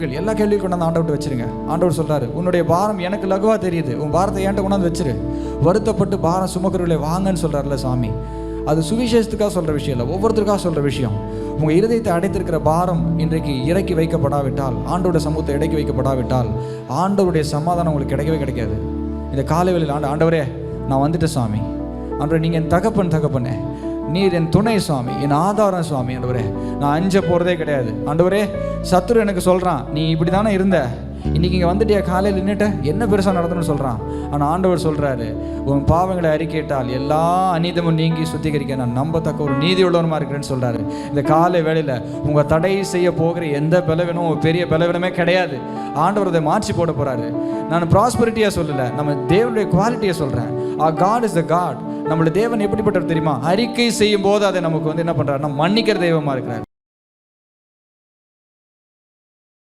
எல்லா கேள்வியும் கொண்டாந்து ஆண்டவர்கிட்ட வச்சிருங்க. ஆண்டவர் சொல்றாரு, உன்னுடைய பாரம் எனக்கு லகுவா தெரியுது, உன் பாரத்தை என்கிட்ட கொண்டாந்து வச்சிரு, வருத்தப்பட்டு பாரம் சுமக்கிறவர்களே வாங்கன்னு சொல்றாருல சாமி. அது சுவிசேஷத்துக்காக சொல்ற விஷயம் இல்லை, ஒவ்வொருத்தருக்காக சொல்ற விஷயம். உங்க இருதயத்தை அடைத்திருக்கிற பாரம் இன்றைக்கு இறக்கி வைக்கப்படாவிட்டால், ஆண்டோட சமூகத்தை இறக்கி வைக்கப்படாவிட்டால், ஆண்டவருடைய சமாதானம் உங்களுக்கு கிடைக்கவே கிடைக்காது. இந்த காலை வேளையில் ஆண்டவரே நான் வந்துட்டேன் சாமி, ஆண்டவரே நீங்கள் என் தகப்பனே, நீர் என் துணை சுவாமி, என் ஆதாரம் சுவாமி. ஆண்டவரே நான் அஞ்ச போகிறதே கிடையாது. ஆண்டவரே சத்துரு எனக்கு சொல்கிறான், நீ இப்படி தானே இருந்த, இன்றைக்கி இங்கே வந்துட்டியா, காலையில் நின்றுட்ட, என்ன பெருசாக நடந்தணும்னு சொல்கிறான். ஆனால் ஆண்டவர் சொல்கிறாரு, உன் பாவங்களை அறிக்கையிட்டால் எல்லா அநீதமும் நீங்கி சுத்திகரிக்க நான் நம்பத்தக்க ஒரு நீதி உள்ளவனுமா இருக்கிறேன்னு சொல்கிறாரு. இந்த காலை வேளையில் உங்கள் தடை செய்ய போகிற எந்த பலவீனமும் ஒரு பெரிய பலவீனமே கிடையாது. ஆண்டவர் அதை மாற்றி போட போகிறாரு. நான் ப்ராஸ்பரிட்டியாக சொல்லலை, நம்ம தேவனுடைய குவாலிட்டியை சொல்கிறேன். God is the God. நம்மளுடைய தேவன் எப்படிப்பட்டவர் தெரியுமா? அறிக்கை செய்யும் போது அதை நமக்கு என்ன பண்ணுறாருன்னா மன்னிக்கிற தெய்வமாக இருக்கிறார்.